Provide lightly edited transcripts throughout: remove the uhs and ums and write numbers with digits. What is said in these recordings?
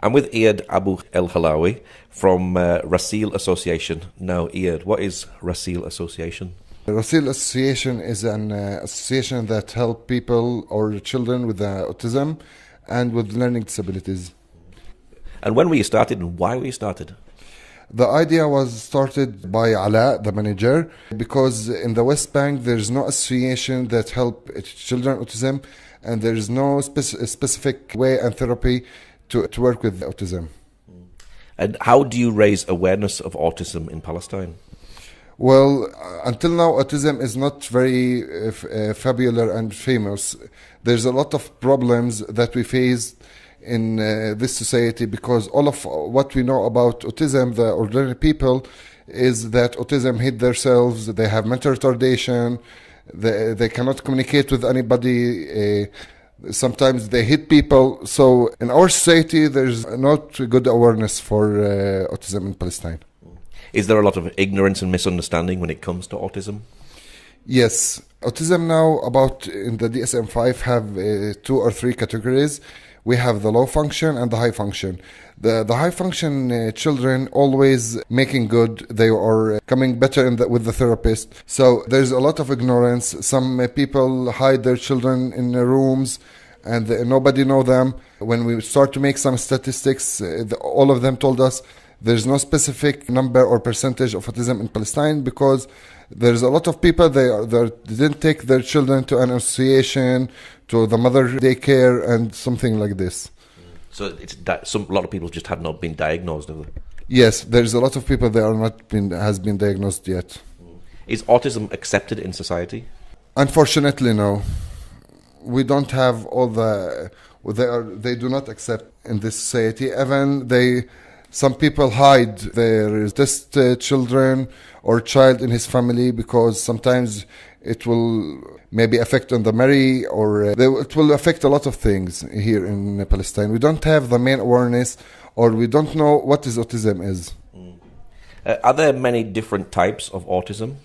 I'm with Eyad Abu el-Halawi from Raseel Association. Now, Eyad, what is Raseel Association? The Raseel Association is an association that helps people or children with autism and with learning disabilities. And when were you started and why were you started? The idea was started by Ala, the manager, because in the West Bank there's no association that help children with autism, and there is no specific way and therapy to work with autism. And how do you raise awareness of autism in Palestine? Well, until now, autism is not very fabulous and famous. There's a lot of problems that we face in this society because all of what we know about autism, the ordinary people, is that autism hit themselves, they have mental retardation, they cannot communicate with anybody, sometimes they hit people. So in our society, there's not good awareness for autism in Palestine. Is there a lot of ignorance and misunderstanding when it comes to autism? Yes, autism now in the DSM-5 have 2 or 3 categories. We have the low function and the high function. The high function children always making good. They are coming better with the therapist. So there's a lot of ignorance. Some people hide their children in the rooms and nobody know them. When we start to make some statistics, all of them told us there's no specific number or percentage of autism in Palestine because there's a lot of people they didn't take their children to an association, to the mother daycare, and something like this. So a lot of people just have not been diagnosed, have they? Yes, there's a lot of people that has been diagnosed yet. Is autism accepted in society? Unfortunately, no. We don't have all they do not accept in this society. Even some people hide their autistic children or child in his family because sometimes it will maybe affect on the marriage or it will affect a lot of things here in Palestine. We don't have the main awareness or we don't know what autism is. Are there many different types of autism?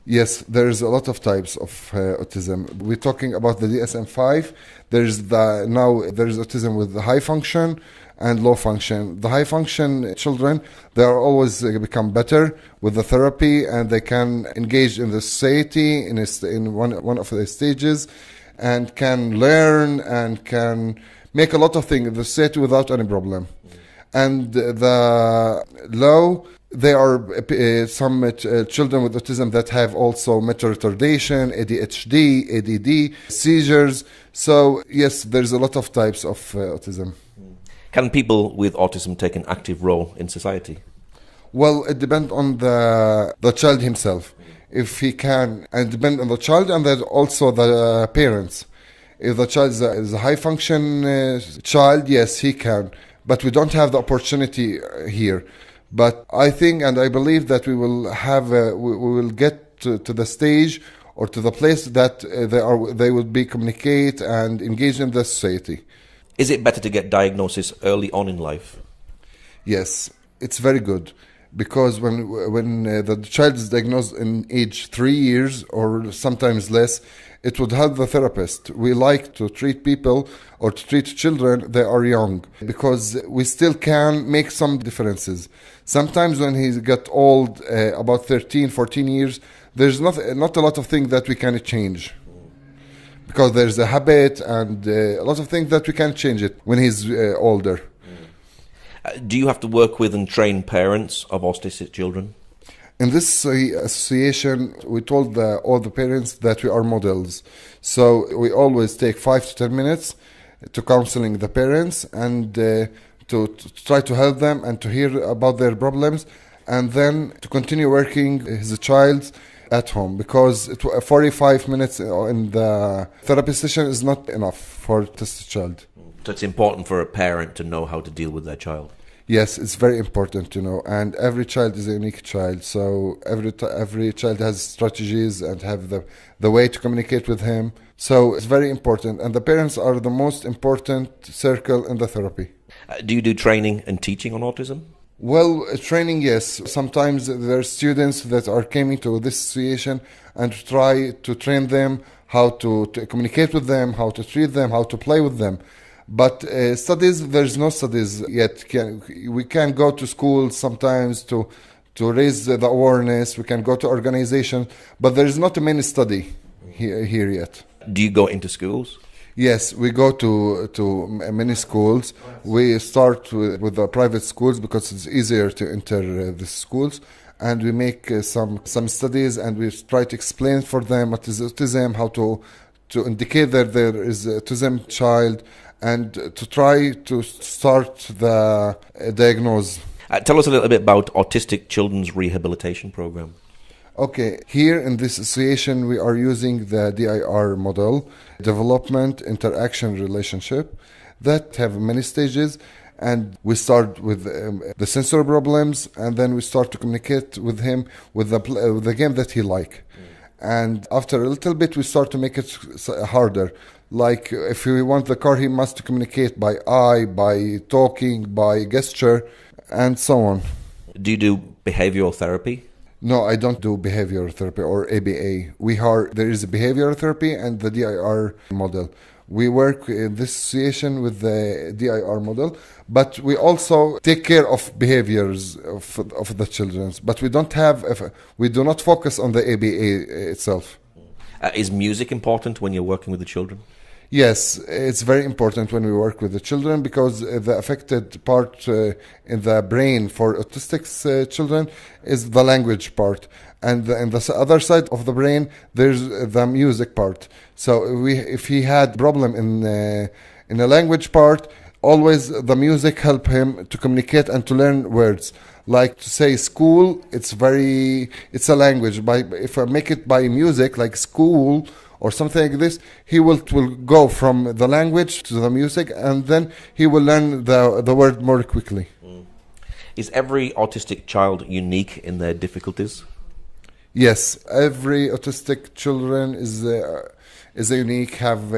Yes, there's a lot of types of autism. We're talking about the DSM-5. There's autism with the high function and low function. The high function children, they are always become better with the therapy and they can engage in the society in one of the stages and can learn and can make a lot of things in the society without any problem. And the low, there are some children with autism that have also mental retardation, ADHD, ADD, seizures. So yes, there's a lot of types of autism. Can people with autism take an active role in society? Well, it depends on the child himself, if he can, and depend on the child and then also the parents. If the child is a high function child, yes, he can, but we don't have the opportunity here. But I think and I believe that we will get to the stage or to the place that they will be communicate and engage in the society. Is it better to get diagnosis early on in life? Yes, it's very good because when the child is diagnosed in age 3 years or sometimes less, it would help the therapist. We like to treat people or to treat children that are young because we still can make some differences. Sometimes when he got old, about 13, 14 years, there's not a lot of things that we can change. Because there's a habit and a lot of things that we can change it when he's older. Do you have to work with and train parents of autistic children? In this association, we told all the parents that we are models. So we always take 5 to 10 minutes to counseling the parents and to try to help them and to hear about their problems and then to continue working his child at home because 45 minutes in the therapy session is not enough for this child. So it's important for a parent to know how to deal with their child. Yes, it's very important to know, and every child is a unique child. So every child has strategies and have the way to communicate with him. So it's very important, and the parents are the most important circle in the therapy. Do you do training and teaching on autism? Well, training, yes. Sometimes there are students that are coming to this association and try to train them how to communicate with them, how to treat them, how to play with them. But studies, there's no studies yet. We can go to school sometimes to raise the awareness. We can go to organizations, but there is not a many study here yet. Do you go into schools? Yes, we go to many schools. We start with the private schools because it's easier to enter the schools, and we make some studies, and we try to explain for them what is autism, how to indicate that there is autism child, and to try to start the diagnose. Tell us a little bit about Autistic Children's Rehabilitation Program. Okay, here in this association we are using the DIR model, development, interaction, relationship, that have many stages, and we start with the sensory problems, and then we start to communicate with him with the game that he like. And after a little bit we start to make it harder. Like if we want the car, he must communicate by eye, by talking, by gesture, and so on. Do you do behavioral therapy? No, I don't do behavioral therapy or ABA. There is a behavioral therapy and the DIR model. We work in this association with the DIR model, but we also take care of behaviors of the children. But we do not focus on the ABA itself. Is music important when you're working with the children? Yes, it's very important when we work with the children, because the affected part in the brain for autistic children is the language part, and the other side of the brain there's the music part. So if he had problem in the language part, always the music help him to communicate and to learn words. Like to say school, it's a language. If I make it by music, like school or something like this, he will go from the language to the music, and then he will learn the word more quickly. Is every autistic child unique in their difficulties? Yes, every autistic children is unique, have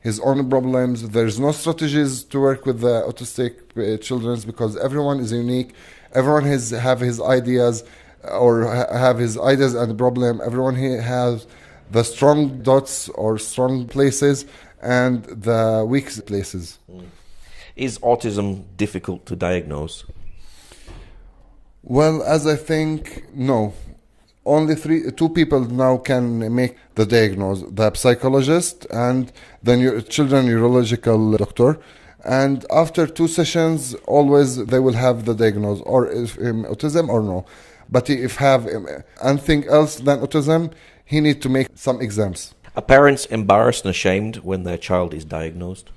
his own problems. There's no strategies to work with the autistic children, because everyone is unique. Everyone have his ideas, or have his ideas and problem. Everyone has the strong dots or strong places and the weak places. Is autism difficult to diagnose? Well, as I think, no. Only two people now can make the diagnosis: the psychologist and the children neurological doctor. And after 2 sessions, always they will have the diagnosis, or if autism or no. But if have anything else than autism, he need to make some exams. Are parents embarrassed and ashamed when their child is diagnosed?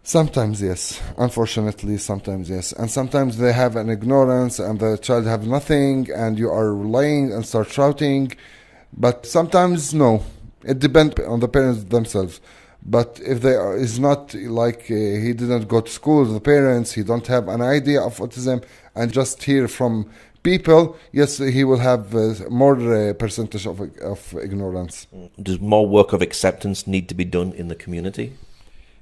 Sometimes yes. Unfortunately, sometimes yes. And sometimes they have an ignorance and the child have nothing, and you are lying and start shouting. But sometimes no. It depends on the parents themselves. But if is not like he didn't go to school, the parents, he don't have an idea of autism, and just hear from people, yes, he will have more percentage of ignorance. Does more work of acceptance need to be done in the community?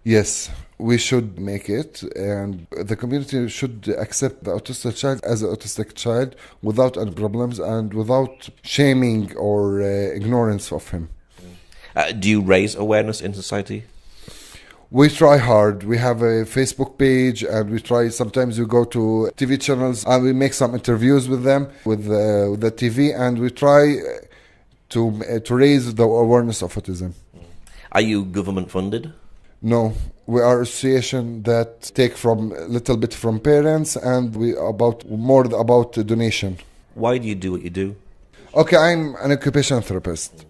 Yes, we should make it, and the community should accept the autistic child as an autistic child without any problems and without shaming or ignorance of him. Do you raise awareness in society? We try hard. We have a Facebook page, and we try. Sometimes we go to TV channels and we make some interviews with them with the TV, and we try to raise the awareness of autism. Are you government funded? No, we are an association that take from a little bit from parents, and more about donation. Why do you do what you do? Okay, I'm an occupational therapist,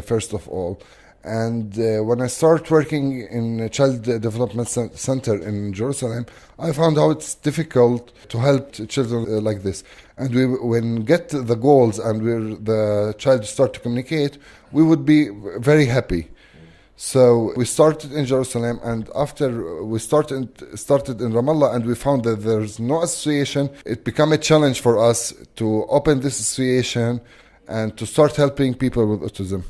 first of all. And when I start working in a child development center in Jerusalem, I found how it's difficult to help children like this. And when get the goals and the child start to communicate, we would be very happy. So we started in Jerusalem, and after we started in Ramallah, and we found that there's no association, it became a challenge for us to open this association and to start helping people with autism.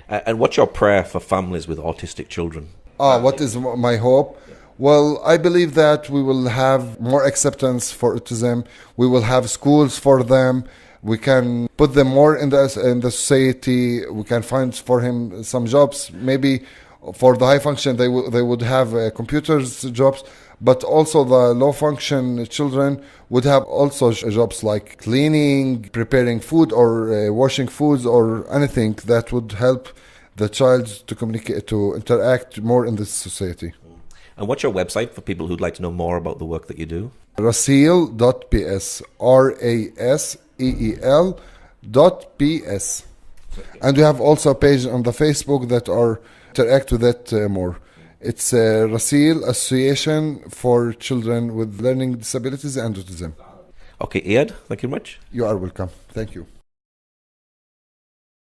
And what's your prayer for families with autistic children? What is my hope? Well, I believe that we will have more acceptance for autism. We will have schools for them. We can put them more in the society. We can find for him some jobs, maybe, For the high function, they would have computers jobs, but also the low function children would have also jobs like cleaning, preparing food, or washing foods, or anything that would help the child to communicate, to interact more in this society. And what's your website for people who'd like to know more about the work that you do? Raseel.ps, RASEEL.ps. And we have also a page on the Facebook that are interact with that more. It's Raseel Association for Children with Learning Disabilities and Autism. Okay, Eyad, thank you very much. You are welcome. Thank you.